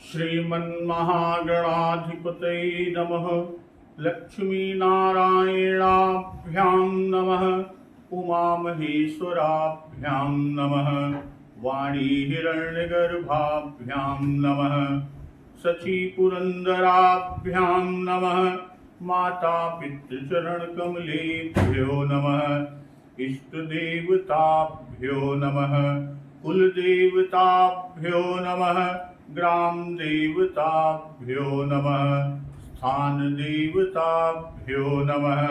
श्रीमन्महागणाधिपतये नमः। लक्ष्मीनारायणाभ्यां नमः। उमामहेश्वराभ्यां नमः। वाणीहिरण्यगर्भाभ्यां नमः। शचीपुरन्दराभ्यां नमः। माता पितृचरणकमलेभ्यो नमः। इष्टदेवताभ्यो नमः। कुलदेवताभ्यो नमः। ग्राम देवताभ्यो नमः। स्थान देवताभ्यो नमः।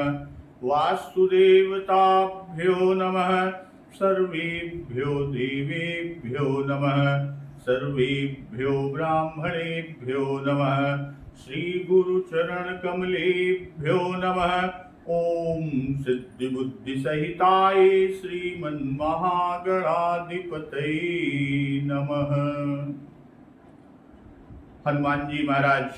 वास्तुदेवताभ्यो नमः। सर्वेभ्यो देवेभ्यो नमः। सर्वेभ्यो ब्राह्मणेभ्यो नमः। श्री गुरुचरण कमलेभ्यो नमः। ओम सिद्धि बुद्धि सहिताय श्रीमन्महागणाधिपतये नमः। हनुमान जी महाराज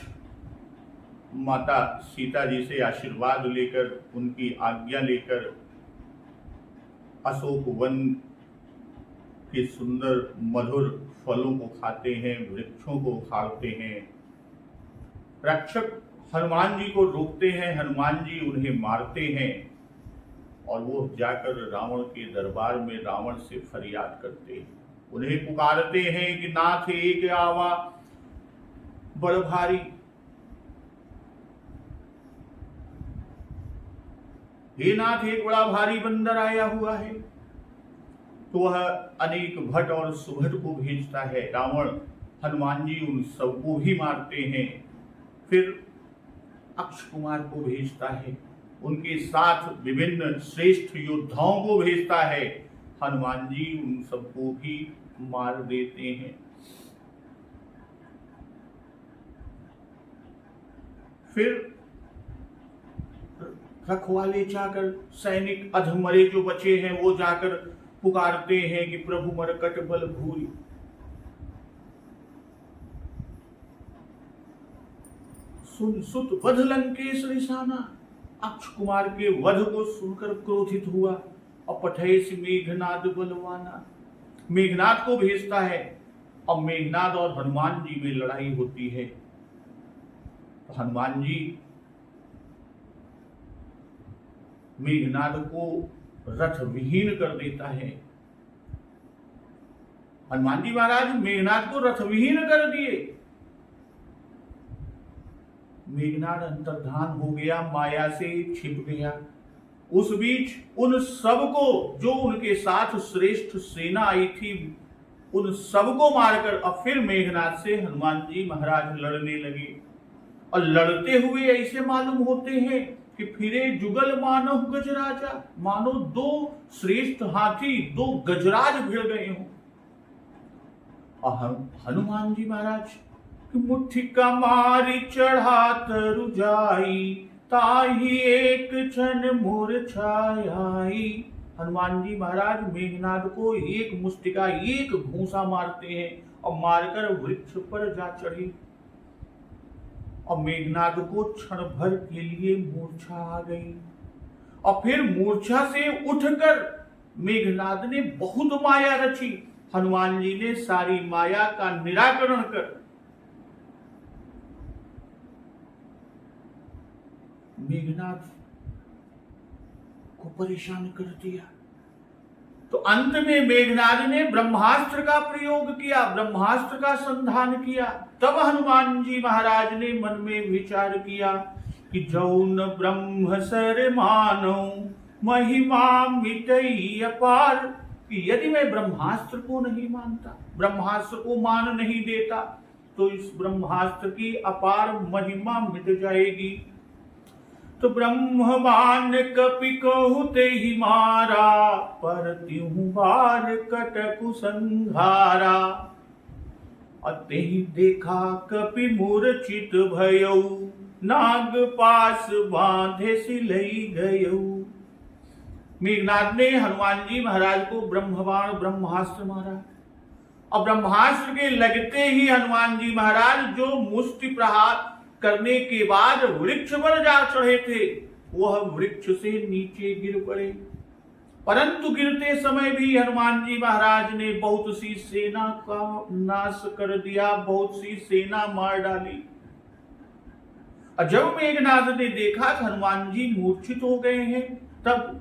माता सीता जी से आशीर्वाद लेकर, उनकी आज्ञा लेकर अशोक वन के सुंदर मधुर फलों को खाते हैं, वृक्षों को उखाड़ते हैं। रक्षक हनुमान जी को रोकते हैं, हनुमान जी उन्हें मारते हैं और वो जाकर रावण के दरबार में रावण से फरियाद करते हैं। उन्हें पुकारते हैं कि नाथ एक आवा बड़ भारी, हे नाथ एक बड़ा भारी बंदर आया हुआ है। तो वह अनेक भट और सुभट को भेजता है। रावण हनुमान जी उन सबको भी मारते हैं। फिर अक्ष कुमार को भेजता है, उनके साथ विभिन्न श्रेष्ठ योद्धाओं को भेजता है। हनुमान जी उन सबको भी मार देते हैं। फिर रखवाले जाकर, सैनिक अधमरे जो बचे हैं वो जाकर पुकारते हैं कि प्रभु मरकट बल भूल। सुन सुत वध लंकेश रिसाना। अक्ष कुमार के वध को सुनकर क्रोधित हुआ और पठेस मेघनाद बलवाना, मेघनाद को भेजता है और मेघनाद और हनुमान जी में लड़ाई होती है। तो हनुमान जी मेघनाद को रथ विहीन कर देता है। हनुमान जी महाराज मेघनाद को रथ विहीन कर दिए। मेघनाद अंतर्धान हो गया, माया से छिप गया। उस बीच उन सबको, जो उनके साथ श्रेष्ठ सेना आई थी, उन सबको मारकर और फिर मेघनाद से हनुमान जी महाराज लड़ने लगे। और लड़ते हुए ऐसे मालूम होते हैं कि फिरे जुगल मानव गजराजा, मानो दो श्रेष्ठ हाथी, दो गजराज भिड़ गए हों। और हनुमान जी महाराज कि मुट्ठी का मारी चढ़ा तरु जाई, ताही एक क्षण मूर्छाई। हनुमान जी महाराज मेघनाद को एक मुष्टिका, एक घूंसा मारते हैं और मारकर वृक्ष पर जा चढ़े। और मेघनाद को क्षण भर के लिए मूर्छा आ गई। और फिर मूर्छा से उठकर मेघनाद ने बहुत माया रची। हनुमान जी ने सारी माया का निराकरण कर मेघनाद को परेशान कर दिया। तो अंत में मेघनाद ने ब्रह्मास्त्र का प्रयोग किया, ब्रह्मास्त्र का संधान किया। तब हनुमान जी महाराज ने मन में विचार किया कि जौन ब्रह्म सर मानो महिमा मिटई अपार, कि यदि मैं ब्रह्मास्त्र को नहीं मानता, ब्रह्मास्त्र को मान नहीं देता, तो इस ब्रह्मास्त्र की अपार महिमा मिट जाएगी। तो ब्रह्मवान कपि कहते ही मारा, पर त्यों बार कटकु संघारा। अते ही देखा कपि मूर्छित भयउ, नाग पास बांधे सिलई गयउ। मेघनाद ने हनुमान जी महाराज को ब्रह्मबाण ब्रह्मास्त्र मारा। और ब्रह्मास्त्र के लगते ही हनुमान जी महाराज जो मुष्टि प्रहार करने के बाद वृक्ष पर जा चढ़े थे, वह वृक्ष से नीचे गिर पड़े। परंतु गिरते समय भी हनुमान जी महाराज ने बहुत सी सेना का नाश कर दिया, बहुत सी सेना मार डाली। और जब मेघनाद ने देखा कि हनुमान जी मूर्छित हो गए हैं, तब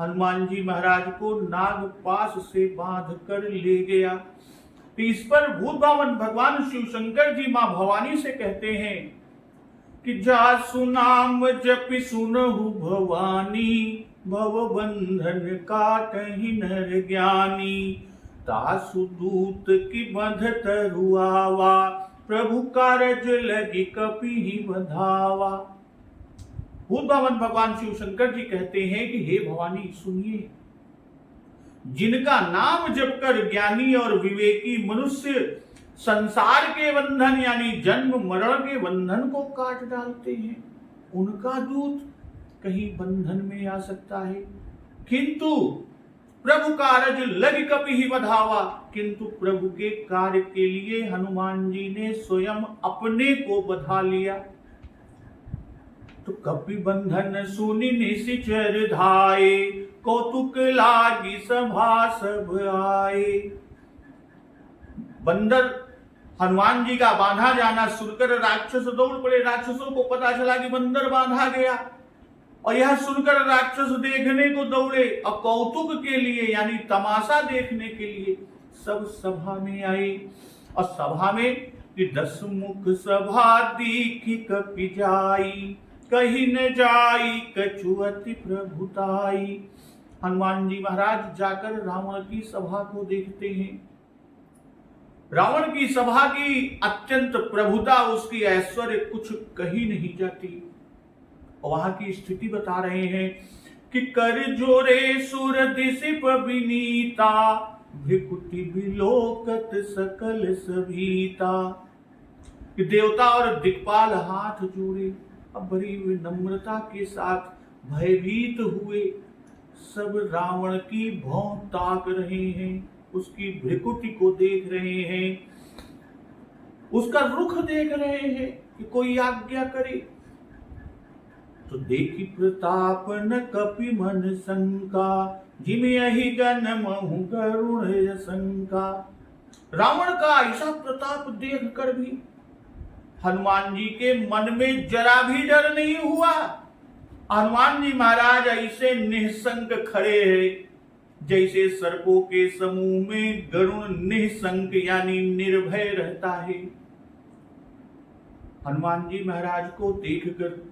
हनुमान जी महाराज को नागपाश से बांध कर ले गया। तो इस पर भूत भावन भगवान शिव शंकर जी मां भवानी से कहते हैं कि जासु नाम जपि सुनहु भवानी, भव बंधन काटहि नर ज्ञानी। तासु दूत की बंध तरुआवा, प्रभु कारज लगी कपि बधावा। भूत भावन भगवान शिव शंकर जी कहते हैं कि हे भवानी सुनिए, जिनका नाम जप कर ज्ञानी और विवेकी मनुष्य संसार के बंधन यानी जन्म मरण के बंधन को काट डालते हैं, उनका दूत कहीं बंधन में आ सकता है। किंतु प्रभु कारज लग कपि ही बधावा, किंतु प्रभु के कार्य के लिए हनुमान जी ने स्वयं अपने को बधा लिया। तो कपि बंधन सुनि निशिचर धाये, कौतुक लागी सभा सब आए। बंदर हनुमान जी का बांधा जाना सुनकर राक्षस दौड़ पड़े। राक्षसों को पता चला कि बंदर बांधा गया, और यह सुनकर राक्षस देखने को दौड़े और कौतुक के लिए यानी तमाशा देखने के लिए सब सभा में आए। और सभा में कि 10 मुख सभा दीखी कपि जाई, कहीं न जाई कछु अति प्रभुताई। हनुमान जी महाराज जाकर रावण की सभा को देखते हैं। रावण की सभा की अत्यंत प्रभुता, उसकी ऐश्वर्य कुछ कही नहीं जाती। वहां की स्थिति बता रहे हैं कि कर जोरे सुर दिसिप विनीता, भृकुटि विलोकत सकल सभीता। कि देवता और दिक्पाल हाथ जोड़े, अब बड़ी विनम्रता के साथ भयभीत हुए सब रावण की भौं ताक रहे हैं, उसकी भृकुटि को देख रहे हैं, उसका रुख देख रहे हैं कि कोई आज्ञा करे। तो देखी प्रताप न कपि मन शंका, जिमे अहि गन महु गरुण शंका। रावण का ऐसा प्रताप देख कर भी हनुमान जी के मन में जरा भी डर नहीं हुआ। हनुमान जी महाराज ऐसे निःशंक खड़े हैं जैसे सर्पों के समूह में गरुण निःशंक यानी निर्भय रहता है। हनुमान जी महाराज को देखकर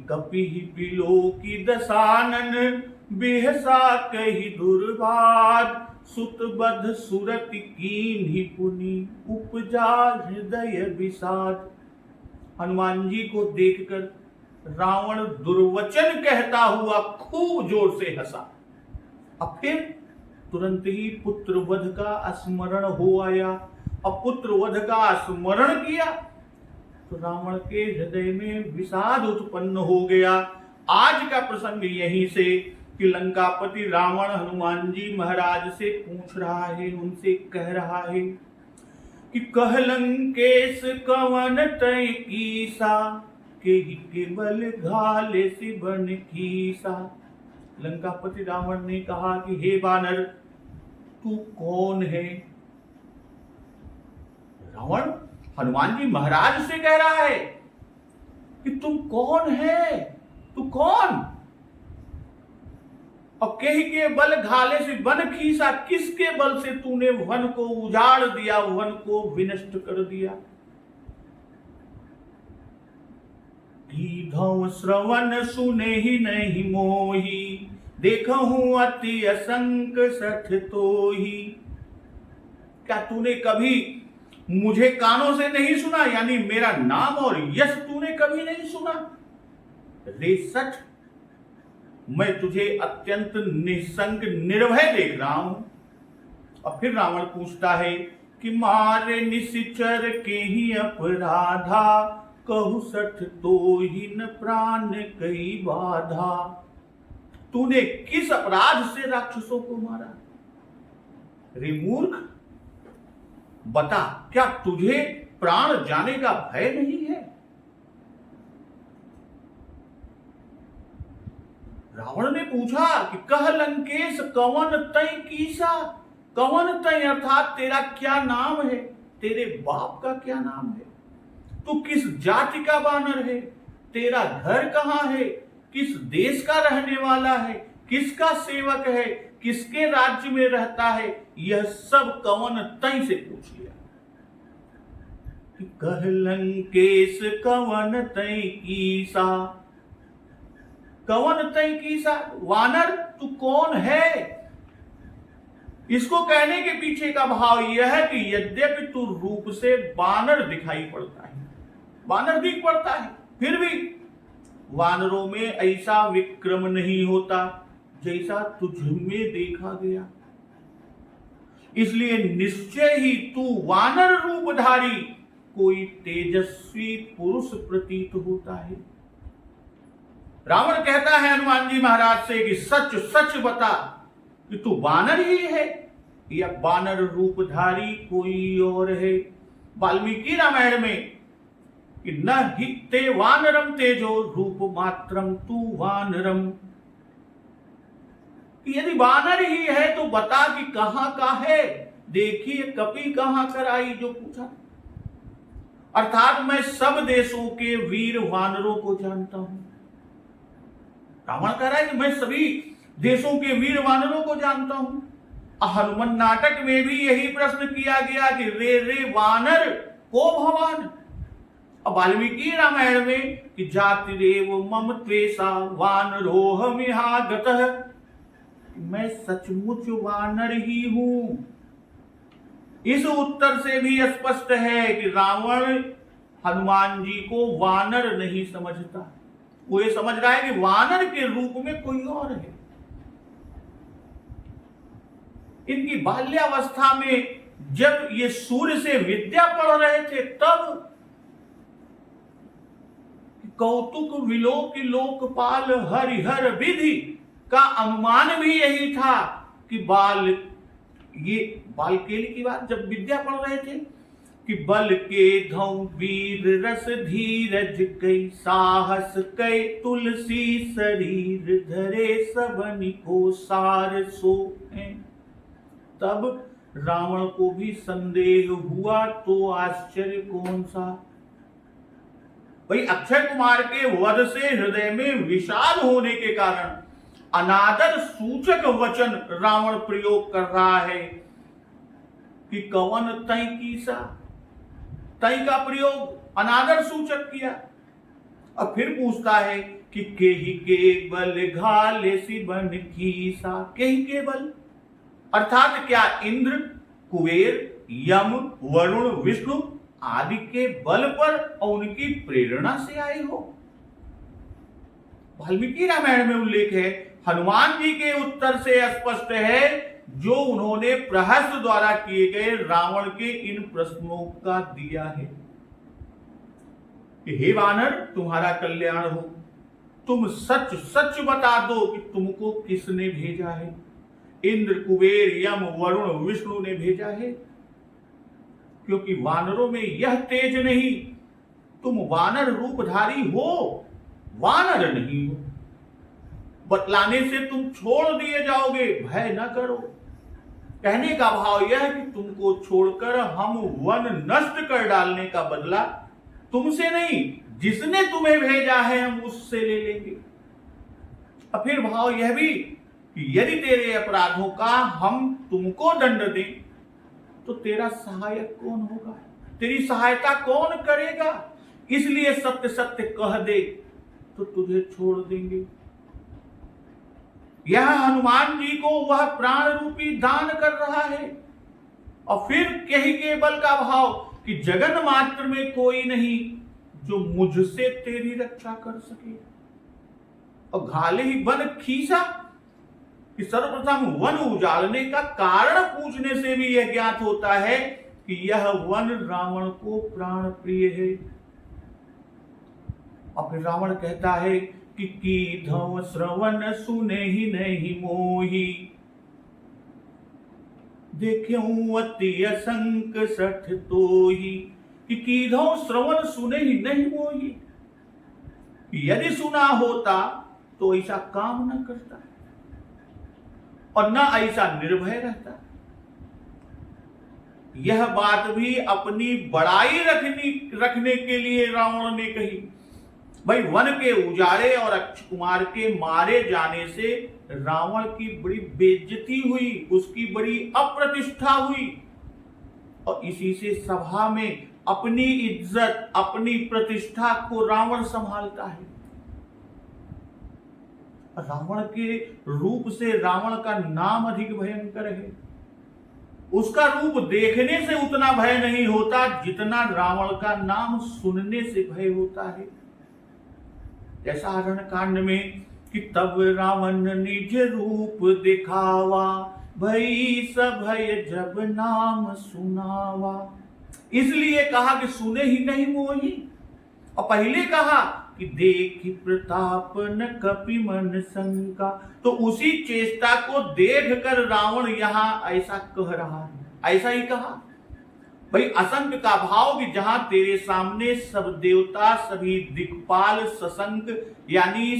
कपि ही बिलो की दसानन, बेहसा कही दुर्बाद, सुत बध सुरत कीन्ही पुनि, उपजा हृदय विषाद। हनुमान जी को देखकर रावण दुर्वचन कहता हुआ खूब जोर से हंसा। अब फिर तुरंत ही पुत्र वध का स्मरण हो आया। अब पुत्र वध का स्मरण किया तो रावण के हृदय में विषाद उत्पन्न हो गया। आज का प्रसंग यहीं से कि लंकापति रावण हनुमान जी महाराज से पूछ रहा है, उनसे कह रहा है कि कह लंकेश कवन तय कीसा, के केवल घाले से बन कीसा। लंकापति रावण ने कहा कि हे बानर, तू कौन है? रावण हनुमान जी महाराज से कह रहा है कि तुम कौन है, तू कौन? और कह के बल घाले से वन खीसा, किसके बल से तूने वन को उजाड़ दिया, वन को विनष्ट कर दिया? कीधौ श्रवण सुने ही नहीं मोही, देखहूं अति असंक सठ तो ही। क्या तूने कभी मुझे कानों से नहीं सुना, यानी मेरा नाम और यश तूने कभी नहीं सुना? रे सठ, मैं तुझे अत्यंत निःशंक निर्भय देख रहा हूं। और फिर रावण पूछता है कि मारे निशिचर के ही अपराधा, कहु सठ तो ही न प्राण कई बाधा। तूने किस अपराध से राक्षसों को मारा? रे मूर्ख, बता, क्या तुझे प्राण जाने का भय नहीं है? रावण ने पूछा कि कह लंकेश कवन तय कीसा, कवन तय अर्थात तेरा क्या नाम है, तेरे बाप का क्या नाम है, तू किस जाति का वानर है, तेरा घर कहाँ है, किस देश का रहने वाला है, किसका सेवक है, किसके राज्य में रहता है, यह सब कवन तय से पूछ लिया। कह लंकेश कवन तय कीसा, कवन तय कीसा, वानर तू कौन है। इसको कहने के पीछे का भाव यह है कि यद्यपि तू रूप से वानर दिखाई पड़ता है, वानर दिख पड़ता है, फिर भी वानरों में ऐसा विक्रम नहीं होता जैसा तुझ में देखा गया, इसलिए निश्चय ही तू वानर रूपधारी कोई तेजस्वी पुरुष प्रतीत होता है। रावण कहता है हनुमान जी महाराज से कि सच सच बता कि तू वानर ही है या वानर रूपधारी कोई और है। वाल्मीकि रामायण में कि न हि ते वानरम तेजो रूप मात्रम तू वानरम, यदि वानर ही है तो बता कि कहां का है, देखिए कपि कहां कर आई, जो पूछा। अर्थात मैं सब देशों के वीर वानरों को जानता हूं। रावण कह रहा है कि मैं सभी देशों के वीर वानरों को जानता हूं। हनुमान नाटक में भी यही प्रश्न किया गया कि रे रे वानर को भवान। अब वाल्मीकि रामायण में कि जाति रेव मम त्वेषा वानरोहमिहागतः, मैं सचमुच वानर ही हूं। इस उत्तर से भी स्पष्ट है कि रावण हनुमान जी को वानर नहीं समझता, वो ये समझ रहा है कि वानर के रूप में कोई और है। इनकी बाल्यावस्था में जब ये सूर्य से विद्या पढ़ रहे थे तब कौतुक विलोक लोकपाल हरिहर विधि का अनुमान भी यही था कि ये बालकेली की बात जब विद्या पढ़ रहे थे कि बल के धौ वीर रस धीरज कई साहस कई तुलसी शरीर धरे सबनि को सार सो है। तब रावण को भी संदेह हुआ तो आश्चर्य कौन सा। भाई अक्षय कुमार के वध से हृदय में विषाद होने के कारण अनादर सूचक वचन रावण प्रयोग कर रहा है कि कवन तय कीसा, तय का प्रयोग अनादर सूचक किया। और फिर पूछता है कि केहि के बल घाले सी बन कीसा, केहि के बल अर्थात क्या इंद्र कुबेर यम वरुण विष्णु आदि के बल पर और उनकी प्रेरणा से आए हो। वाल्मीकि रामायण में उल्लेख है, हनुमान जी के उत्तर से स्पष्ट है जो उन्होंने प्रहस्त द्वारा किए गए रावण के इन प्रश्नों का दिया है कि हे वानर तुम्हारा कल्याण हो, तुम सच सच बता दो कि तुमको किसने भेजा है। इंद्र कुबेर यम वरुण विष्णु ने भेजा है, क्योंकि वानरों में यह तेज नहीं, तुम वानर रूपधारी हो, वानर नहीं हो। बतलाने से तुम छोड़ दिए जाओगे, भय न करो। कहने का भाव यह है कि तुमको छोड़कर हम वन नष्ट कर डालने का बदला तुमसे नहीं, जिसने तुम्हें भेजा है हम उससे ले लेंगे। और फिर भाव यह भी कि यदि तेरे अपराधों का हम तुमको दंड दें तो तेरा सहायक कौन होगा, तेरी सहायता कौन करेगा। इसलिए सत्य सत्य कह दे तो तुझे छोड़ देंगे। यह हनुमान जी को वह प्राण रूपी दान कर रहा है। और फिर कही के बल का भाव कि जगन मात्र में कोई नहीं जो मुझसे तेरी रक्षा कर सके। और घाले ही वन खीसा कि सर्वप्रथम वन उजाड़ने का कारण पूछने से भी यह ज्ञात होता है कि यह वन रावण को प्राण प्रिय है। और फिर रावण कहता है कि धव श्रवण सुने ही नहीं मोही, देख्यूं अति असंक सठ तो ही, कि धव श्रवण सुने ही नहीं मोही। यदि सुना होता तो ऐसा काम न करता और न ऐसा निर्भय रहता। यह बात भी अपनी बड़ाई रखने के लिए रावण ने कही। भाई वन के उजाड़े और अक्षय कुमार के मारे जाने से रावण की बड़ी बेइज्जती हुई, उसकी बड़ी अप्रतिष्ठा हुई और इसी से सभा में अपनी इज्जत, अपनी प्रतिष्ठा को रावण संभालता है। रावण के रूप से रावण का नाम अधिक भयंकर है। उसका रूप देखने से उतना भय नहीं होता जितना रावण का नाम सुनने से भय होता है। जैसा अरण्यकांड में कि तब रावण निज रूप दिखावा, भई सभय जब नाम सुनावा। इसलिए कहा कि सुने ही नहीं मोही, और पहले कहा कि देखी प्रताप न कपि मन शंका। तो उसी चेष्टा को देखकर रावण यहां ऐसा कह रहा है। ऐसा ही कहा भाई असंक का भाव कि जहां तेरे सामने सब देवता, सभी दिक्पाल सशंक यानी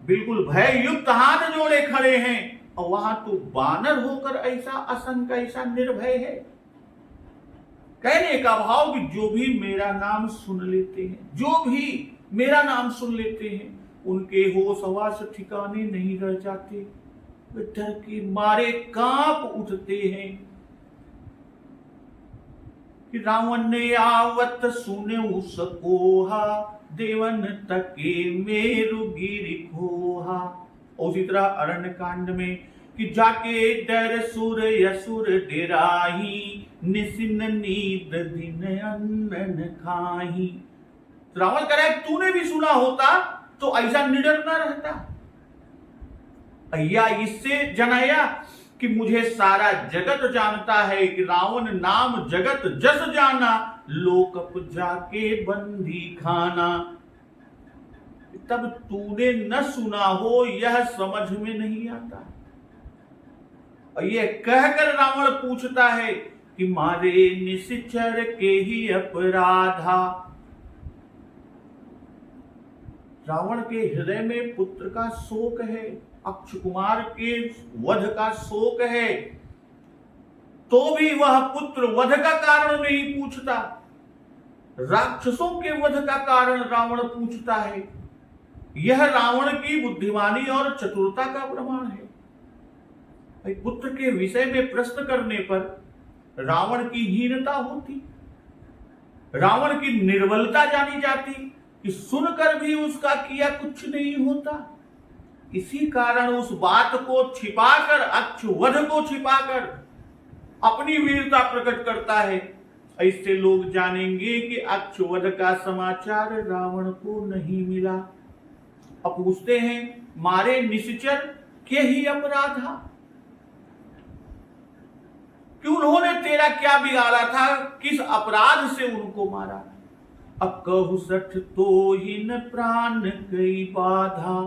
बिल्कुल भय युक्त हाथ जोड़े खड़े हैं और वहां तू बानर होकर ऐसा असंक, ऐसा निर्भय है। कहने का भाव कि जो भी मेरा नाम सुन लेते हैं, जो भी मेरा नाम सुन लेते हैं, उनके होश हवास ठिकाने नहीं रह जाते, वे डर के मारे कांप उठते हैं। कि रावण ने आवत सुने उसकोहा, देवन तके मेरु गिरि खोहा। उसी तरह अरण्य कांड में कि जाके डर सुर यसुर डेराही, निसिन नींद दिन अन्न खाही। रावण कह रहा है तूने भी सुना होता तो ऐसा निडर ना रहता। अय्या इससे जनाया कि मुझे सारा जगत जानता है कि रावण नाम जगत जस जाना, लोकप जाके बंदी खाना। तब तूने न सुना हो यह समझ में नहीं आता। और यह कहकर रावण पूछता है कि मारे निश्चर के ही अपराधा। रावण के हृदय में पुत्र का शोक है, अक्षय कुमार के वध का शोक है, तो भी वह पुत्र वध का कारण नहीं पूछता, राक्षसों के वध का कारण रावण पूछता है। यह रावण की बुद्धिमानी और चतुरता का प्रमाण है। पुत्र के विषय में प्रश्न करने पर रावण की हीनता होती, रावण की निर्बलता जानी जाती कि सुनकर भी उसका किया कुछ नहीं होता। इसी कारण उस बात को छिपाकर, अक्षवध को छिपाकर अपनी वीरता प्रकट करता है। ऐसे लोग जानेंगे कि अक्षवध का समाचार रावण को नहीं मिला। अब पूछते हैं मारे निश्चर के ही अपराधा, कि उन्होंने तेरा क्या बिगाड़ा था, किस अपराध से उनको मारा। अब कहु सठ तो हिन प्राण कई बाधा।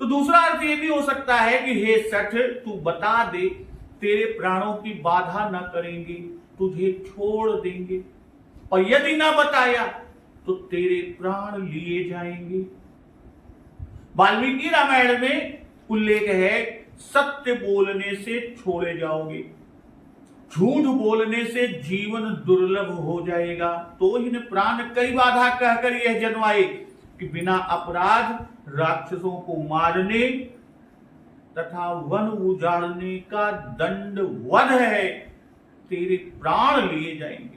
तो दूसरा अर्थ ये भी हो सकता है कि हे सठ तू बता दे, तेरे प्राणों की बाधा न करेंगे, तुझे छोड़ देंगे, और यदि ना बताया तो तेरे प्राण लिए जाएंगे। वाल्मीकि रामायण में उल्लेख है सत्य बोलने से छोड़े जाओगे, झूठ बोलने से जीवन दुर्लभ हो जाएगा। तो इन प्राण कई बाधा कहकर यह जन्माए कि बिना अपराध राक्षसों को मारने तथा वन उजाड़ने का दंड वध है, तेरे प्राण लिए जाएंगे।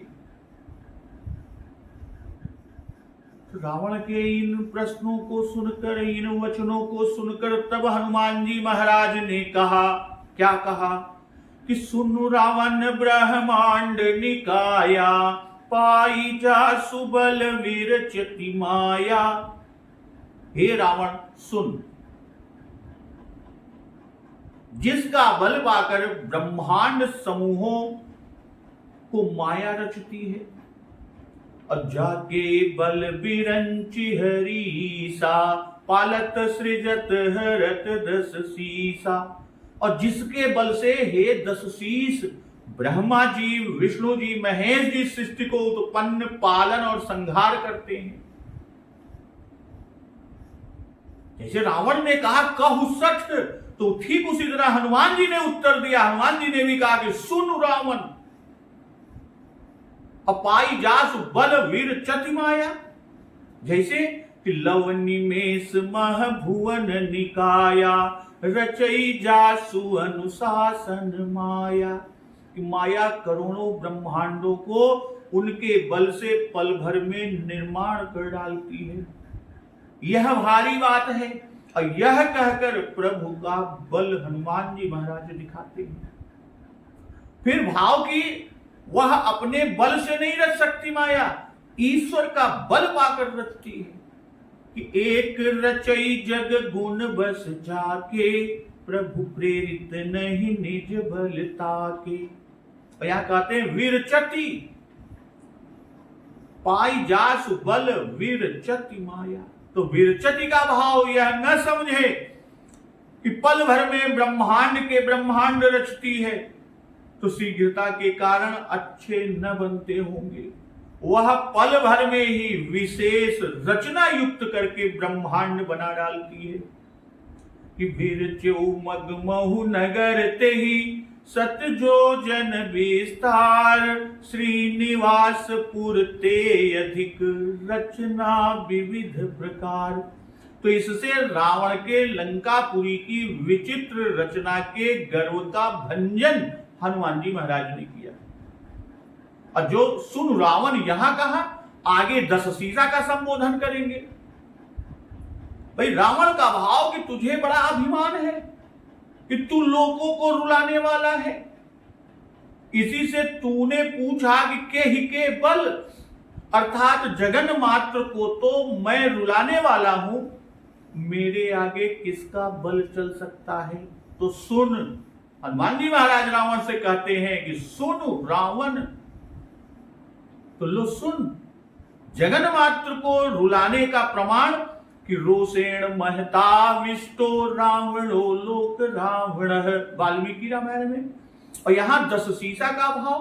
रावण के इन प्रश्नों को सुनकर, इन वचनों को सुनकर तब हनुमान जी महाराज ने कहा, क्या कहा कि सुनु रावण ब्रह्मांड निकाया, पाई जा सुबल विरचति माया। हे रावण सुन, जिसका बल पाकर ब्रह्मांड समूहों को माया रचती है, और जाके बल बिरंचि हरीसा, पालत सृजत हरत दस सीसा। और जिसके बल से हे दस शीस ब्रह्मा जी, विष्णु जी, महेश जी सृष्टि को उत्पन्न, पालन और संहार करते हैं। जैसे रावण ने कहा कहु सठ, तो ठीक उसी तरह हनुमान जी ने उत्तर दिया। हनुमान जी ने भी कहा कि सुन रावण, अपाई जासु बल वीर चति माया। जैसे कि लव निमेष मह भुवन निकाया, रचई जासु अनुशासन माया। कि माया करोड़ों ब्रह्मांडों को उनके बल से पल भर में निर्माण कर डालती है। यह भारी बात है। और यह कहकर प्रभु का बल हनुमान जी महाराज दिखाते हैं। फिर भाव की वह अपने बल से नहीं रच सकती माया, ईश्वर का बल पाकर रचती है। कि एक रचई जग गुण बस जाके, प्रभु प्रेरित नहीं निज बल ताके। और यहां कहते हैं वीरचति, पाई जासु बल वीरचति माया। तो वीरचति का भाव यह न समझे कि पल भर में ब्रह्मांड रचती है तो शीघ्रता के कारण अच्छे न बनते होंगे। वह पल भर में ही विशेष रचना युक्त करके ब्रह्मांड बना डालती है। कि वीरच्यौ मग महु नगर ते ही, सत जो जन विस्तार, श्रीनिवास पुर ते अधिक, रचना विविध प्रकार। तो इससे रावण के लंकापुरी की विचित्र रचना के गर्व का भंजन हनुमान जी महाराज ने किया। और जो सुन रावण यहां कहा, आगे 10 सीसा का संबोधन करेंगे। भाई रावण का भाव कि तुझे बड़ा अभिमान है कि तू लोगों को रुलाने वाला है। इसी से तूने पूछा कि के ही के बल, अर्थात जगन मात्र को तो मैं रुलाने वाला हूं, मेरे आगे किसका बल चल सकता है। तो सुन, हनुमान जी महाराज रावण से कहते हैं कि सुन रावण। तो लो सुन, जगन मात्र को रुलाने का प्रमाण कि रोषेण महता विष्टो रावणो लोक रावण, वाल्मीकि रामायण में। और यहां 10 सीसा का भाव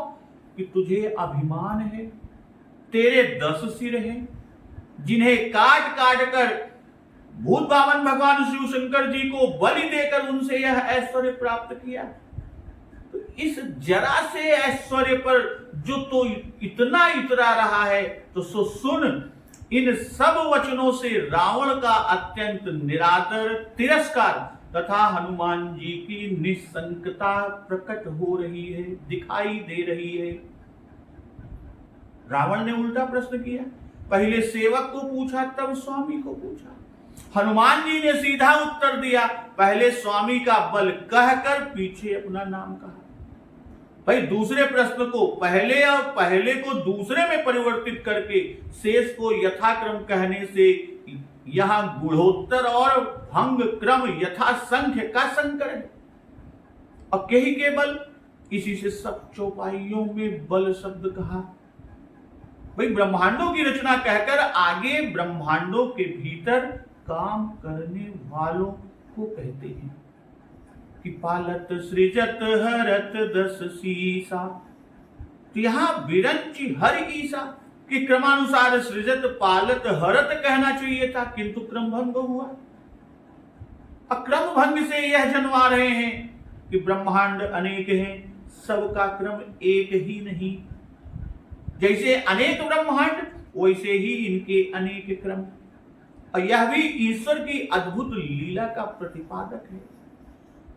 कि तुझे अभिमान है, तेरे 10 सिर हैं जिन्हें काट काट कर भूत बामन भगवान शिव शंकर जी को बलि देकर उनसे यह ऐश्वर्य प्राप्त किया। तो इस जरा से ऐश्वर्य पर जो तो इतना इतरा रहा है, तो सो सुन। इन सब वचनों से रावण का अत्यंत निरादर, तिरस्कार तथा हनुमान जी की निसंकता प्रकट हो रही है, दिखाई दे रही है। रावण ने उल्टा प्रश्न किया, पहले सेवक को पूछा तब स्वामी को पूछा। हनुमान जी ने सीधा उत्तर दिया, पहले स्वामी का बल कहकर पीछे अपना नाम कहा। भाई दूसरे प्रश्न को पहले और पहले को दूसरे में परिवर्तित करके शेष को यथाक्रम कहने से यहां गुणोत्तर और भंग क्रम यथा संख्य का संकर है। और कही के बल, इसी से सब चौपाइयों में बल शब्द कहा। भाई ब्रह्मांडों की रचना कहकर आगे ब्रह्मांडों के भीतर काम करने वालों को कहते हैं कि पालत सृजत हरत 10 सीसा। तो यहां विरंचि हर ईसा के क्रमानुसार सृजत पालत हरत कहना चाहिए था, किंतु क्रम भंग हुआ। अक्रम भंग से यह जनवा रहे हैं कि ब्रह्मांड अनेक हैं, सबका क्रम एक ही नहीं। जैसे अनेक ब्रह्मांड वैसे ही इनके अनेक क्रम। और यह भी ईश्वर की अद्भुत लीला का प्रतिपादक है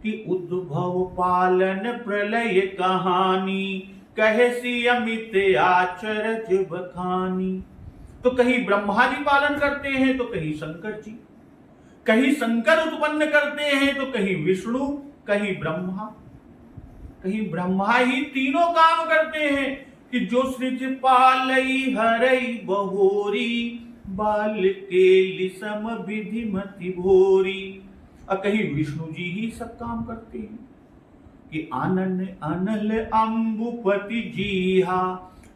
कि उद्भव पालन प्रलय कहानी, कहसी अमित आचरज बखानी। तो कहीं ब्रह्मा जी पालन करते हैं तो कहीं शंकर जी, कहीं शंकर उत्पन्न करते हैं तो कहीं विष्णु, कहीं ब्रह्मा ही तीनों काम करते हैं कि जो सृज पालई हरई बहोरी, बाल के लिसम विधि मति भोरी। और कहीं विष्णु जी ही सब काम करते हैं कि आनन अनल अंबुपति जीहा,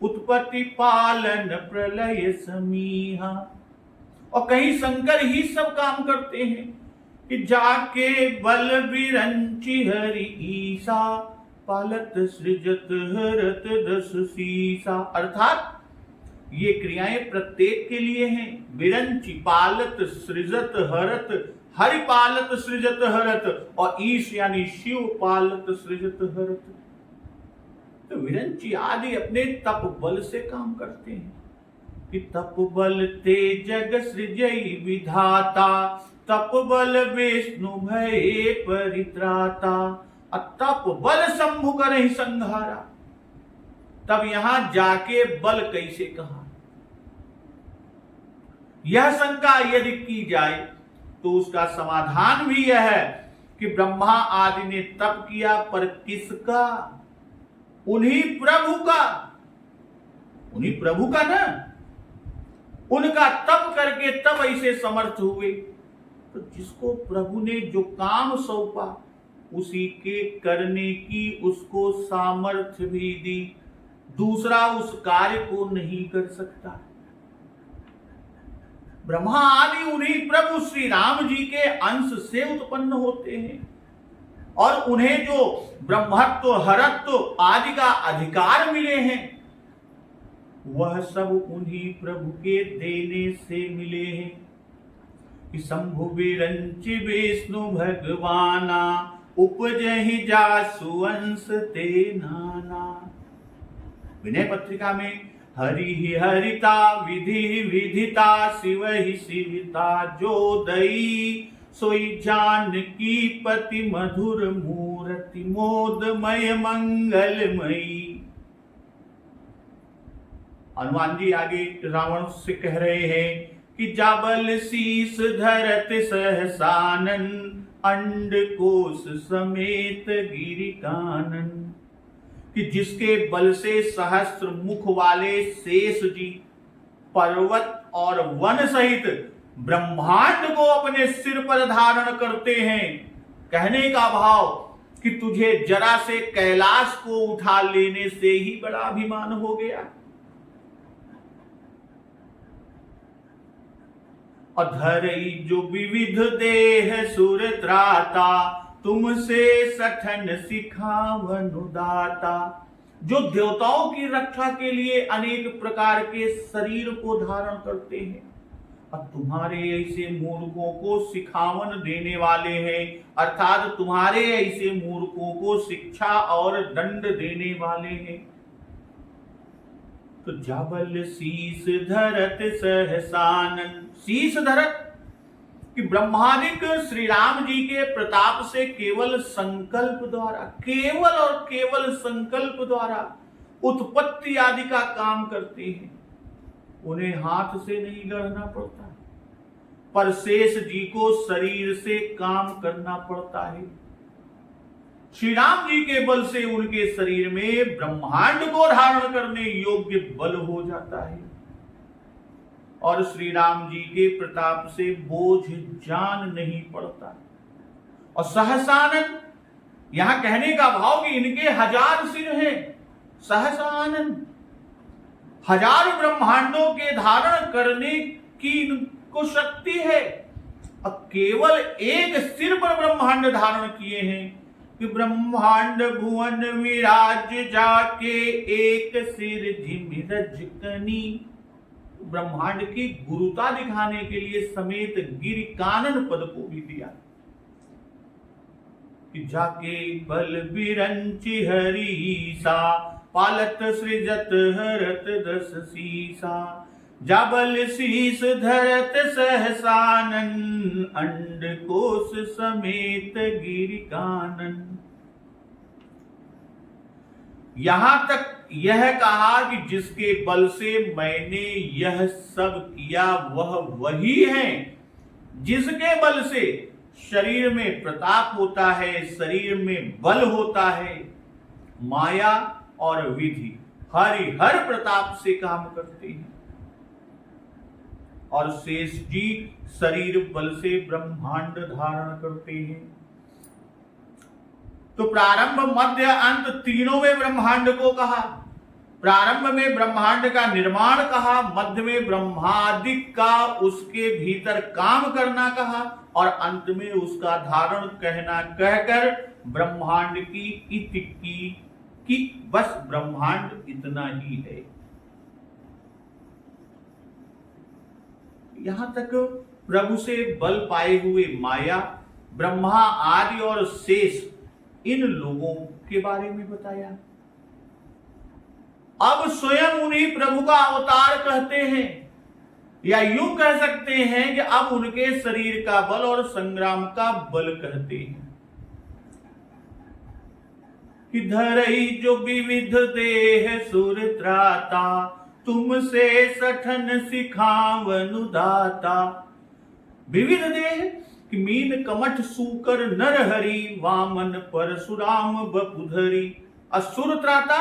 उत्पत्ति पालन प्रलय समीहा। और कहीं शंकर ही सब काम करते हैं कि जाके बल विरंचि हरि ईसा, पालत सृजत हरत 10 सीसा। अर्थात ये क्रियाएं प्रत्येक के लिए हैं। विरंचि पालत सृजत हरत, हरि पालत सृजत हरत, और ईश यानी शिव पालत सृजत हरत। तो विरंचि आदि अपने तप बल से काम करते हैं कि तप बल ते जग सृजई विधाता, तप बल विष्णु भये परित्राता, तप बल शंभु करहि संहारा। तब यहां जाके बल कैसे कहा? यह शंका यदि की जाए तो उसका समाधान भी यह है कि ब्रह्मा आदि ने तप किया, पर किसका? उन्हीं प्रभु का ना। उनका तप करके तब ऐसे समर्थ हुए। तो जिसको प्रभु ने जो काम सौंपा उसी के करने की उसको सामर्थ्य भी दी, दूसरा उस कार्य को नहीं कर सकता। ब्रह्मा आदि उन्हीं प्रभु श्री राम जी के अंश से उत्पन्न होते हैं, और उन्हें जो ब्रह्मत्व हरत्व आदि का अधिकार मिले हैं वह सब उन्हीं प्रभु के देने से मिले हैं। कि शंभु विरंचि विष्णु भगवाना, उपजहि जासु अंश ते नाना। विनय पत्रिका में हरि ही हरिता, विधि विधिता, शिव ही शिविता, जो दई सोई जानकी पति, मधुर मूर्ति मोदमय मंगलमयी। हनुमान जी आगे रावण से कह रहे हैं कि जाबल शीस धरत सहसानन, अंडकोश समेत गिरि कानन। कि जिसके बल से सहस्त्र मुख वाले शेष जी पर्वत और वन सहित ब्रह्मांड को अपने सिर पर धारण करते हैं। कहने का भाव कि तुझे जरा से कैलाश को उठा लेने से ही बड़ा अभिमान हो गया। अधरई जो विविध देह सुर त्राता, तुमसे सठन सिखावनु दाता। जो देवताओं की रक्षा के लिए अनेक प्रकार के शरीर को धारण करते हैं, और तुम्हारे ऐसे मूर्खों को सिखावन देने वाले हैं, अर्थात तुम्हारे ऐसे मूर्खों को शिक्षा और दंड देने वाले हैं। तो जाबल शीस धरत सहसानन, शीस धरत कि ब्रह्मादिक श्री राम जी के प्रताप से केवल संकल्प द्वारा, केवल और केवल संकल्प द्वारा उत्पत्ति आदि का काम करते हैं। उन्हें हाथ से नहीं लड़ना पड़ता, पर शेष जी को शरीर से काम करना पड़ता है। श्री राम जी के बल से उनके शरीर में ब्रह्मांड को धारण करने योग्य बल हो जाता है, और श्री राम जी के प्रताप से बोझ जान नहीं पड़ता। और सहसानन, यहां कहने का भाव कि इनके 1000 सिर हैं। सहसानन, 1000 ब्रह्मांडों के धारण करने की इनको शक्ति है, और केवल एक सिर पर ब्रह्मांड धारण किए हैं। कि ब्रह्मांड भुवन विराज जाके, एक सिर जिम रजकनी। ब्रह्मांड की गुरुता दिखाने के लिए समेत गिरि कानन पद को भी दिया। कि जाके बल बिरंचि हरीसा, पालत सृजत हरत दस सीसा। जाबल शीस धरत सहसानन, अंडकोश समेत गिरि कानन। यहां तक यह कहा कि जिसके बल से मैंने यह सब किया वह वही है जिसके बल से शरीर में प्रताप होता है, शरीर में बल होता है। माया और विधि हर प्रताप से काम करते हैं, और शेष जी शरीर बल से ब्रह्मांड धारण करते हैं। तो प्रारंभ मध्य अंत तीनों में ब्रह्मांड को कहा। प्रारंभ में ब्रह्मांड का निर्माण कहा, मध्य में ब्रह्मादिक का उसके भीतर काम करना कहा, और अंत में उसका धारण कहना कहकर ब्रह्मांड की इति की कि बस ब्रह्मांड इतना ही है। यहां तक प्रभु से बल पाए हुए माया, ब्रह्मा आदि और शेष इन लोगों के बारे में बताया। अब स्वयं उन्हीं प्रभु का अवतार कहते हैं, या यूं कह सकते हैं कि अब उनके शरीर का बल और संग्राम का बल कहते हैं कि धरई जो विविध देह सुर त्राता, तुमसे सठन सिखावनु दाता। विविध देह कि मीन कमठ सूकर नर हरि, वामन परशुराम बपुधरी। असुर त्राता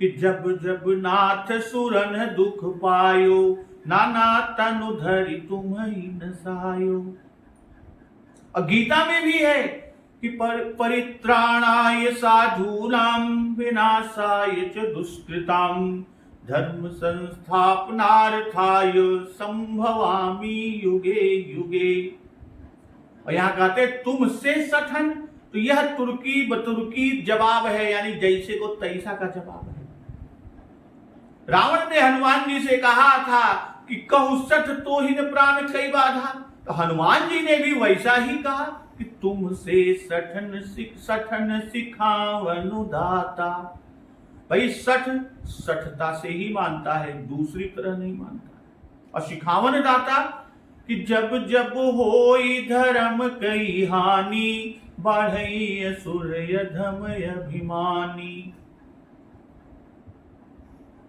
कि जब जब नाथ सुरन दुख पायो, नाना तनु धरि तुम्हि नसायो। और गीता में भी है कि परित्राणाय साधूनां विनाशाय च दुष्कृतां, धर्म संस्थापनार्थाय संभवामि युगे युगे। और यहां कहते तुमसे सठन, तो यह तुर्की बतुर्की जवाब है, यानी जैसे को तैसा का जवाब है। रावण ने हनुमान जी से कहा था कि कहु सठ तो ही न प्राण कई बाधा, तो हनुमान जी ने भी वैसा ही कहा कि तुमसे सठन सिखावनु दाता। भाई सठता से ही मानता है, दूसरी तरह नहीं मानता। और सिखावन दाता कि जब जब होई धर्म कई हानि, बढ़ई असुर अधम अभिमानी।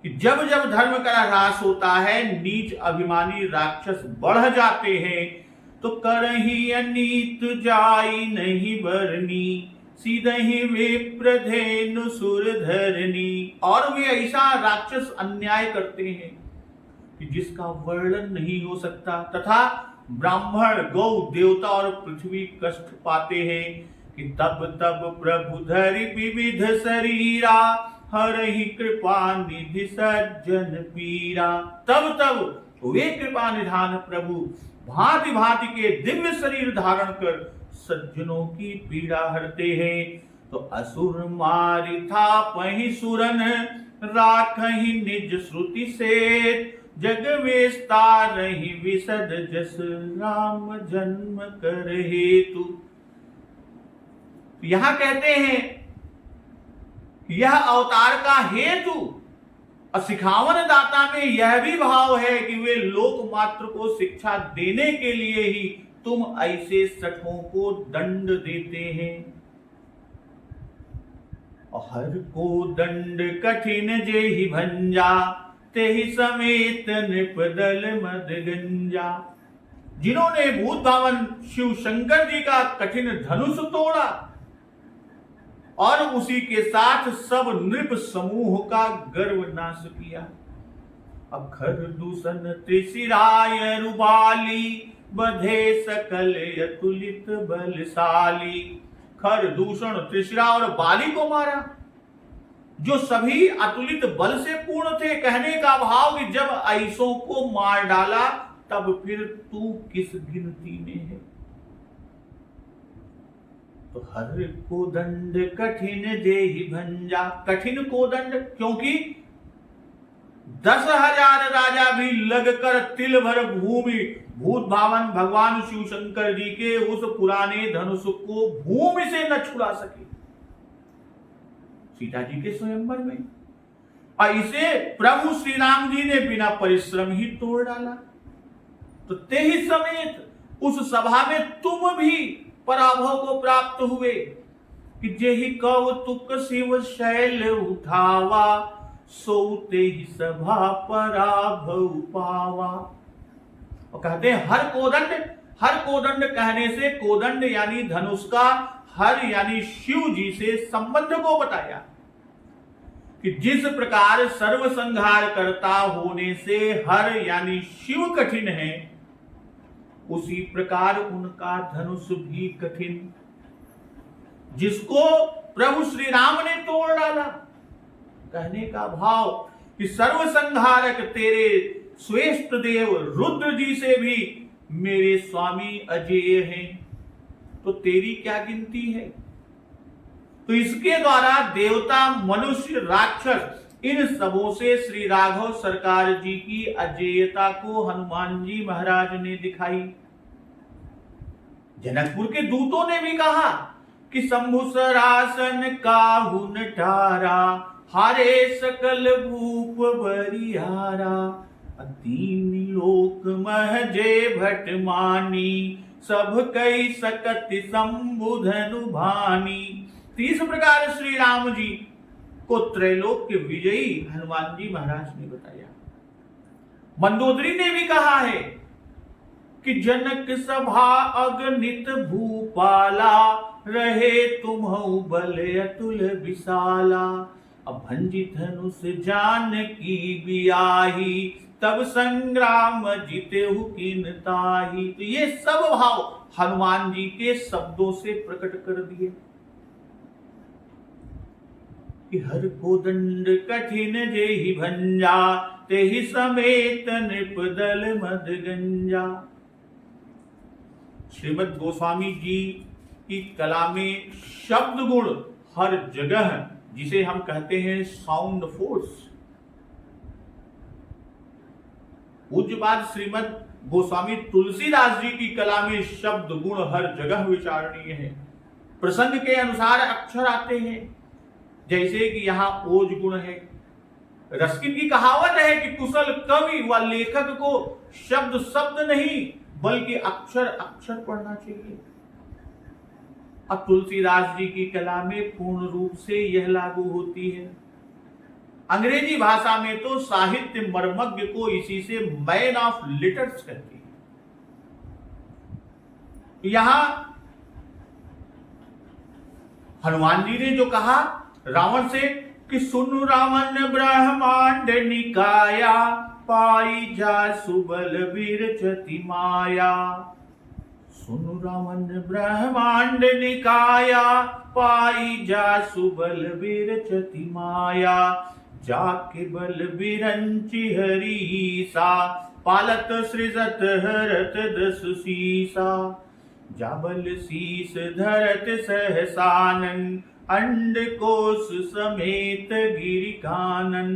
कि जब जब धर्म का ह्रास होता है, नीच अभिमानी राक्षस बढ़ जाते हैं, तो करही अनीत जाई नहीं बरनी, सीधहि विप्रधेनु सुर धरनी। और वे ऐसा राक्षस अन्याय करते हैं कि जिसका वर्णन नहीं हो सकता, तथा ब्राह्मण, गौ, देवता और पृथ्वी कष्ट पाते हैं कि तब तब प्रभु धरि विविध शरीरा, हरहि कृपा निधि सज्जन पीरा। तब तब वे कृपा निधान प्रभु भांति भांति के दिव्य शरीर धारण कर सज्जनों की पीड़ा हरते हैं। तो असुर मारि था पहि सुरन, राखहि निज श्रुति से, जग विस्तारहि विशद जस, राम जन्म कर हेतु। यहां कहते हैं यह अवतार का हेतु और सिखावन दाता में यह भी भाव है कि वे लोक मात्र को शिक्षा देने के लिए ही तुम ऐसे सठों को दंड देते हैं। और हर को दंड कठिन जेहि भंजा, तेहि समेत नृपदल मद गंजा। जिन्होंने भूत भावन शिव शंकर जी का कठिन धनुष तोड़ा और उसी के साथ सब नृप समूह का गर्व नाश किया। अब खर दूषण त्रिशिराय रुबाली, बधे सकल अतुलित बलशाली। खर दूषण त्रिशिरा और बाली को मारा, जो सभी अतुलित बल से पूर्ण थे। कहने का भाव कि जब ऐसों को मार डाला, तब फिर तू किस गिनती में है। तो हर को दंड कठिन देहि भंजा। कठिन को दंड, क्योंकि 10,000 राजा भी लगकर तिल भर भूमि भूत भावन भगवान शिव शंकर जी के उस पुराने धनुष को भूमि से न छुड़ा सके सीता जी के स्वयंवर में। और इसे प्रभु श्री राम जी ने बिना परिश्रम ही तोड़ डाला। तो तेहि समेत उस सभा में तुम भी पराभव को प्राप्त हुए कि जेहि कौतुक शिव शैल उठावा, सोते ही सभा पराभव पावा। और कहते हैं हर कोदंड कहने से कोदंड यानी धनुष का हर यानी शिव जी से संबंध को बताया कि जिस प्रकार सर्व संहार करता होने से हर यानी शिव कठिन है, उसी प्रकार उनका धनुष भी कठिन, जिसको प्रभु श्री राम ने तोड़ डाला। कहने का भाव कि सर्व संहारक तेरे श्रेष्ठ देव रुद्र जी से भी मेरे स्वामी अजेय हैं, तो तेरी क्या गिनती है। तो इसके द्वारा देवता, मनुष्य, राक्षस इन सबों से श्री राघव सरकार जी की अजेयता को हनुमान जी महाराज ने दिखाई। जनकपुर के दूतों ने भी कहा कि शंभु सरासन काहू नठारा, हारे सकल भूप बरियारा, तीन लोक महजे भट मानी, सब कई सकत शंभु धनु भानी। तो इस प्रकार श्री राम जी को त्रैलोक के विजयी हनुमान जी महाराज ने बताया। मंदोदरी ने भी कहा है कि जनक सभा अगणित भूपाला, रहे तुम्हु बल अतुल विशाला, अभंजी धनुष जान की बियाही, तब संग्राम जीतेहु कीन ताही। तो ये सब भाव हनुमान जी के शब्दों से प्रकट कर दिए कि हर को दंड कठिन जेहि भंजा, तेहि समेत नृपदल मद गंजा। श्रीमद् गोस्वामी जी की कला में शब्द गुण हर जगह, जिसे हम कहते हैं साउंड फोर्स, पूज्यपाद श्रीमद् गोस्वामी तुलसीदास जी की कला में शब्द गुण हर जगह विचारणीय है। प्रसंग के अनुसार अक्षर आते हैं, जैसे कि यहाँ ओज गुण है। रस्किन की कहावत है कि कुशल कवि व लेखक को शब्द शब्द नहीं बल्कि अक्षर अक्षर पढ़ना चाहिए। अब तुलसीदास जी की कला में पूर्ण रूप से यह लागू होती है। अंग्रेजी भाषा में तो साहित्य मर्मज्ञ को इसी से मैन ऑफ लिटर्स कहती है। यहां हनुमान जी ने जो कहा रावण से कि सुनु रावण ब्रह्मांड निकाया, पाई जा सुबल विरचति माया। सुनु रावण ब्रह्मांड निकाया, पाई जा सुबल विरचति माया। जाके बल बिरंचि हरीसा, पालत सृजत हरत दस सीसा। जाबल शीस धरत सहसानन, अंड कोश समेत गिरि कानन।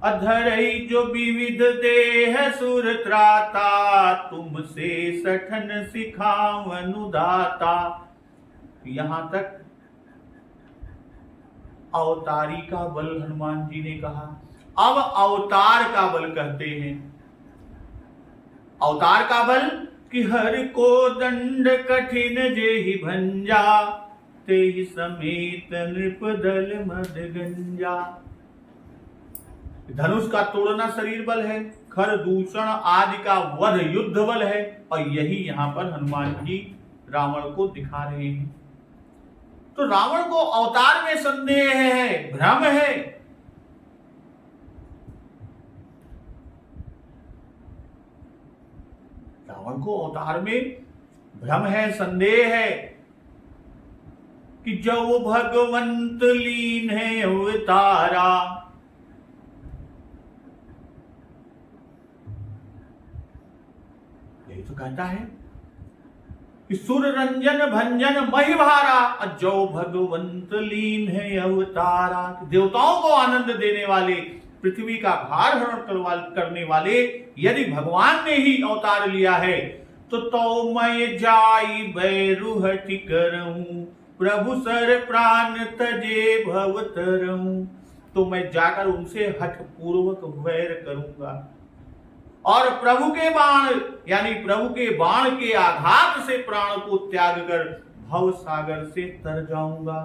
अधरई जो विविध देह सुर त्राता, तुमसे सठन सिखावनु दाता। यहां तक अवतारी का बल हनुमान जी ने कहा। अब अवतार का बल कहते हैं। अवतार का बल कि हर को दंड कठिन जेहि भंजा, तेहि समेत नृपदल मद गंजा। धनुष का तोड़ना शरीर बल है, खर दूषण आदि का वध युद्ध बल है, और यही यहां पर हनुमान जी रावण को दिखा रहे हैं। तो रावण को अवतार में संदेह है, भ्रम है। रावण को अवतार में भ्रम है, संदेह है कि जो भगवंत लीन है अवतारा। यही तो कहता है कि सुर रंजन भंजन मही भारा, जो भगवंत लीन है अवतारा। देवताओं को आनंद देने वाले, पृथ्वी का भार हरण करने वाले यदि भगवान ने ही अवतार लिया है तो मैं जाई बैरुहटि करऊं, प्रभु सर प्राण तजे भवतरऊं। तो मैं जाकर उनसे हठ पूर्वक वैर करूंगा और प्रभु के बाण यानी प्रभु के बाण के आघात से प्राण को त्याग कर भव सागर से तर जाऊंगा।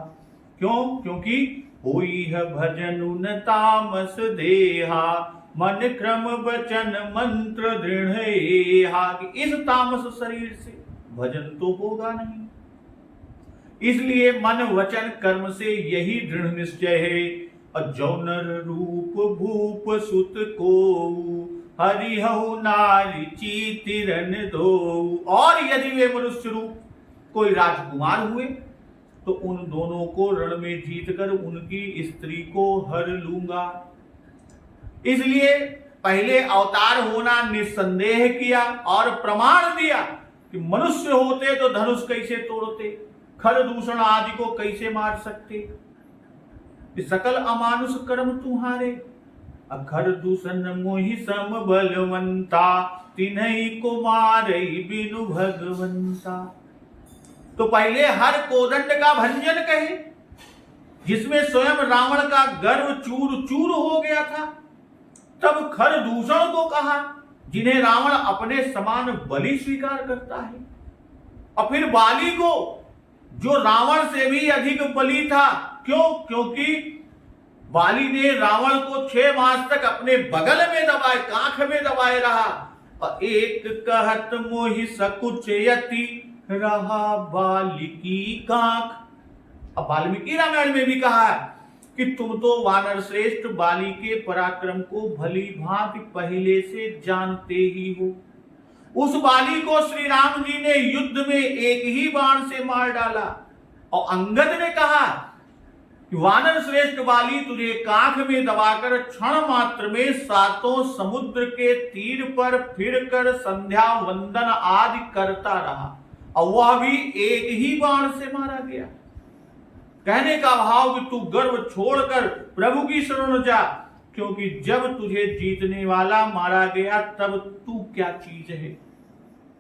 क्यों? क्योंकि होई है भजन उन तामस देहा, मन क्रम वचन मंत्र दृढ़ेहा। कि इस तामस शरीर से भजन तो होगा नहीं, इसलिए मन वचन कर्म से यही दृढ़ निश्चय है। अजौनर रूप भूप सुत को, हरिहु नारी चीतिरन दो। और यदि वे मनुष्य रूप कोई राजकुमार हुए तो उन दोनों को रण में जीतकर उनकी स्त्री को हर लूंगा। इसलिए पहले अवतार होना निस्संदेह किया और प्रमाण दिया कि मनुष्य होते तो धनुष कैसे तोड़ते, खर दूषण आदि को कैसे मार सकते। कि सकल अमानुष कर्म तुम्हारे, अखर दूषण मोहि सम बलवंता, तिन्हई को मारई बिनु भगवंता। तो पहले हर कोदंड का भंजन कहे, जिसमें स्वयं रावण का गर्व चूर चूर हो गया था। तब खर दूषण को कहा, जिन्हें रावण अपने समान बलि स्वीकार करता है। और फिर बाली को, जो रावण से भी अधिक बलि था। क्यों? क्योंकि बाली ने रावण को 6 मास तक अपने बगल में दबाए, कांख में दबाए रहा। और एक कहत मोहि सकुच यति, रहा बाली की कांख। अब वाल्मीकि रामायण में भी कहा है कि तुम तो वानर श्रेष्ठ बाली के पराक्रम को भली भांति पहले से जानते ही हो। उस बाली को श्री राम जी ने युद्ध में एक ही बाण से मार डाला। और अंगद ने कहा कि वानर श्रेष्ठ बाली तुझे कांख में दबाकर क्षण मात्र में 7 समुद्र के तीर पर फिरकर संध्या वंदन आदि करता रहा, और वह भी एक ही बाण से मारा गया। कहने का भाव कि तू गर्व छोड़कर प्रभु की शरण जा, क्योंकि जब तुझे जीतने वाला मारा गया तब तू क्या चीज है।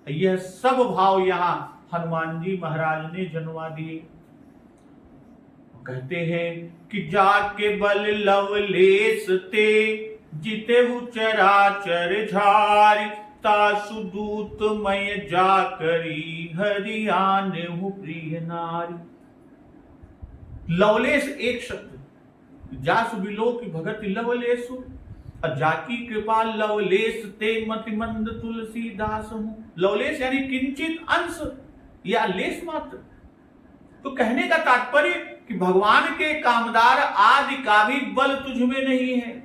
यह सब भाव यहां हनुमान जी महाराज ने जन्मा दिए। कहते हैं कि जाके बल लवलेस ते, जितेहु चराचर झारि, तासु दूत मय जाकरी, हरियानेहु प्रिय नारी। लवलेस एक शब्द, जासु बिलो की भगत लवलेसु, और जाकी कृपा लवलेस ते मति मंद तुलसीदास हूं। लवलेस यानी किंचित अंश या लेस मात्र। तो कहने का तात्पर्य कि भगवान के कामदार आदि का भी बल तुझ में नहीं है।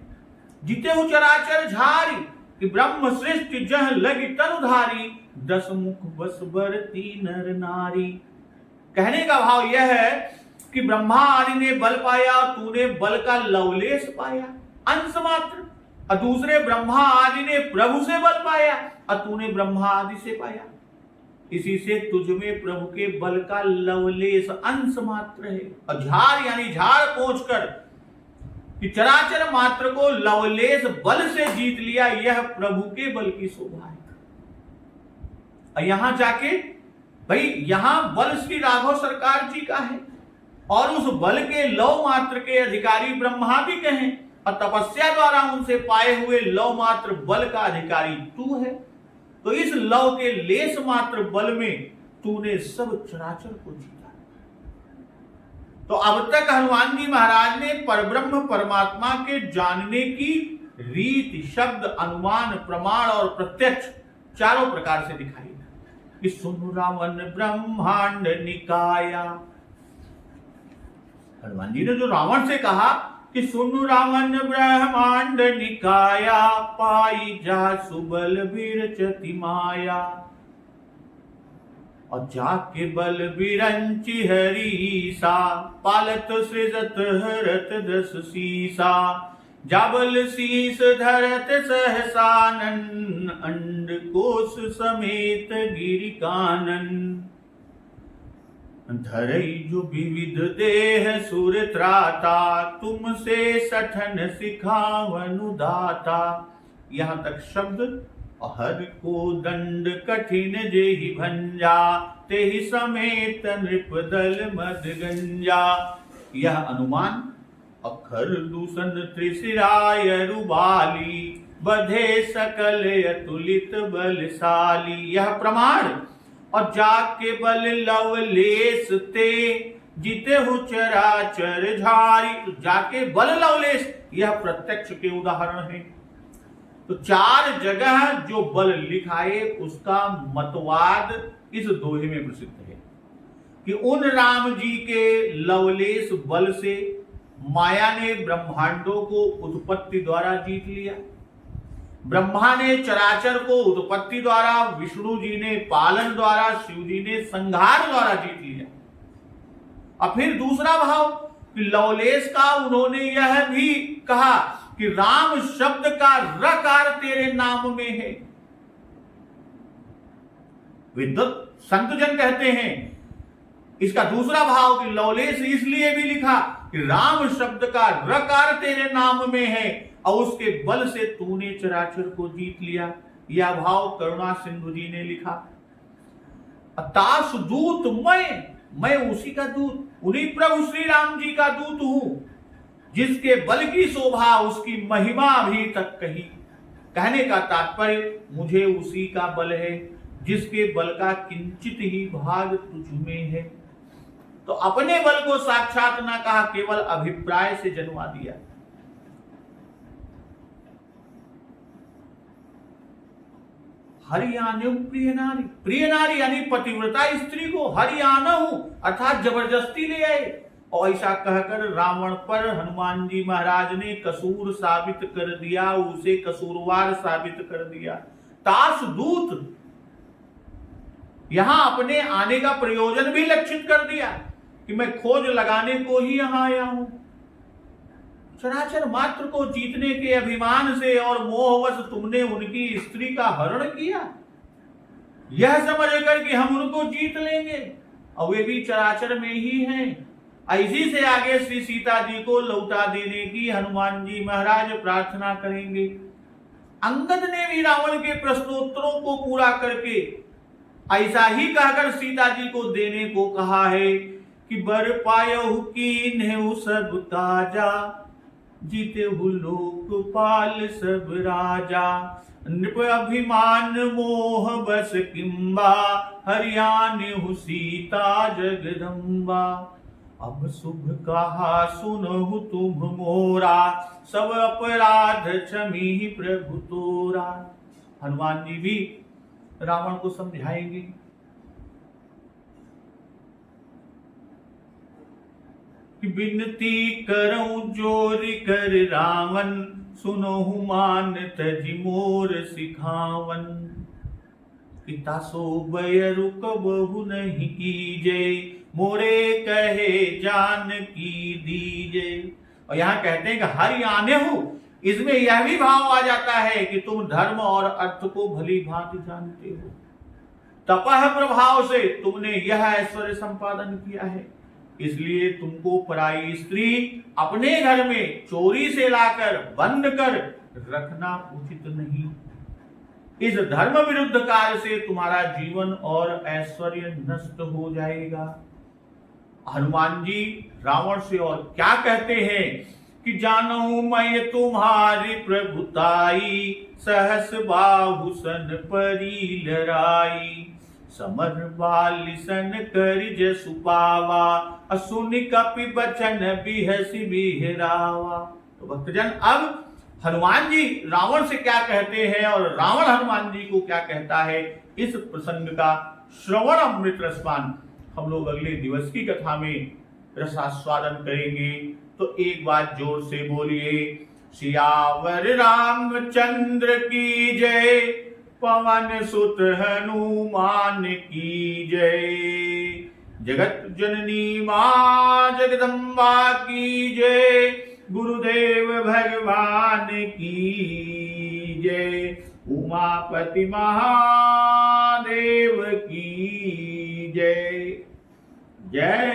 जितेहु चराचर झारी, कि ब्रह्म श्रेष्ठ जह लगी तनुधारी, 10 मुख बस बरती नर नारी। कहने का भाव यह है कि ब्रह्मा आदि ने बल पाया, तूने बल का लवलेस पाया, अंश मात्र। और दूसरे ब्रह्मा आदि ने प्रभु से बल पाया, और तूने ब्रह्मा आदि से पाया। इसी से तुझ में प्रभु के बल का लवलेस अंश मात्र है। और झार यानी झाड़ पहुंचकर कि चराचर मात्र को लवलेस बल से जीत लिया, यह प्रभु के बल की शोभा है। और यहां जाके भाई यहां बल श्री राघव सरकार जी का है, और उस बल के लव मात्र के अधिकारी ब्रह्मा भी कहें, और तपस्या द्वारा उनसे पाए हुए लव मात्र बल का अधिकारी तू है। तो इस लव के लेस मात्र बल में तूने सब चराचर को जीता। तो अब तक हनुमान जी महाराज ने परब्रह्म परमात्मा के जानने की रीति, शब्द, अनुमान, प्रमाण और प्रत्यक्ष चारों प्रकार से दिखाई कि सुनु रावण ब्रह्मांड निकाया। हनुमान जी ने जो रावण से कहा कि सुनु रावण ब्रह्मांड निकाया, पाई जा सुबल विरचति माया, और जाके बल बिरंचि हरीसा, पालत सृजत हरत 10 सीसा, जाबल शीस धरत सहसानन, अंड कोश समेत गिरि कानन, धरई जो विविध देह सुर त्राता, तुमसे सठन सिखावनु दाता। यहां तक शब्द हर को दंड कठिन जेहि भंजा, तेहि समेत नृपदल मद गंजा। यह अनुमान अखर दूषण त्रिशिराय रुबाली, बधे सकल अतुलित बलशाली। यह प्रमाण और जाके बल लवलेस ते, जितेहु चराचर झारी। तो जाके बल लवलेस यह प्रत्यक्ष के उदाहरण है। तो 4 जगह जो बल लिखाए उसका मतवाद इस दोहे में प्रसिद्ध है कि उन राम जी के लवलेस बल से माया ने ब्रह्मांडों को उत्पत्ति द्वारा जीत लिया, ब्रह्मा ने चराचर को उत्पत्ति द्वारा, विष्णु जी ने पालन द्वारा, शिव जी ने संहार द्वारा जीत लिया। और फिर दूसरा भाव कि लवलेस का उन्होंने यह भी कहा कि राम शब्द का रकार तेरे नाम में है। विद्वत संतजन कहते हैं इसका दूसरा भाव कि लवलेस इसलिए भी लिखा कि राम शब्द का रकार तेरे नाम में है और उसके बल से तूने चराचर को जीत लिया। यह भाव करुणा सिंधु जी ने लिखा। तास दूत मैं उसी का दूत, उन्हीं प्रभु श्री राम जी का दूत हूं, जिसके बल की शोभा उसकी महिमा अभी तक कही। कहने का तात्पर्य मुझे उसी का बल है जिसके बल का किंचित ही भाग तुझ में है। तो अपने बल को साक्षात ना कहा, केवल अभिप्राय से जन्मा दिया। हरियाणु प्रिय नारी यानी पतिव्रता स्त्री को हरियाणु अर्थात जबरदस्ती ले आए। और ऐसा कहकर रावण पर हनुमान जी महाराज ने कसूर साबित कर दिया, उसे कसूरवार साबित कर दिया। तास दूत यहां अपने आने का प्रयोजन भी लक्षित कर दिया कि मैं खोज लगाने को ही यहां आया हूं। चराचर मात्र को जीतने के अभिमान से और मोहवश तुमने उनकी स्त्री का हरण किया, यह समझ कर कि हम उनको जीत लेंगे और वे भी चराचर में ही हैं। ऐसी से आगे श्री सीता जी को लौटा देने की हनुमान जी महाराज प्रार्थना करेंगे। अंगद ने भी रावण के प्रश्नोत्तरों को पूरा करके ऐसा ही कहकर सीता जी को देने को कहा है कि बर पायहु कीन्हु सब काजा, जीतेहु लोकपाल सब राजा। नृप अभिमान मोह बस किंबा, हरियाणहु सीता जगदम्बा। अब शुभ कहा सुनहु तुम मोरा, सब अपराध क्षमी प्रभु तोरा। हनुमान जी भी रावण को समझाएंगे कि बिनती करऊं जोरि कर रावण, सुनहु मान तजि मोर सिखावन। पिता सो बयरु कबहु नहीं कीजे, मोरे कहे जान की दीजे। और यहां कहते हैं कि हरियाणहु, इसमें यह भी भाव आ जाता है कि तुम धर्म और अर्थ को भली भांति जानते हो। तपह प्रभाव से तुमने यह ऐश्वर्य संपादन किया है, इसलिए तुमको पराई स्त्री अपने घर में चोरी से लाकर बंद कर रखना उचित नहीं। इस धर्म विरुद्ध कार्य से तुम्हारा जीवन और ऐश्वर्य नष्ट हो जाएगा। हनुमान जी रावण से और क्या कहते हैं कि जानूं मैं तुम्हारी प्रभुताई, सहस बाहु सन परी लराई। समर बाली सन कर जसु पावा, असुन कपि बचन बिहसि बिहरावा। तो भक्तजन अब हनुमान जी रावण से क्या कहते हैं और रावण हनुमान जी को क्या कहता है, इस प्रसंग का श्रवण अमृत रसपान हम लोग अगले दिवस की कथा में रसास्वादन करेंगे। तो एक बात जोर से बोलिए, सियावर रामचंद्र की जय, पवन सुत हनुमान की जय। जगत जननी मां जगदम्बा की जय, गुरुदेव भगवान की जय। उमापति महादेव की जय। जय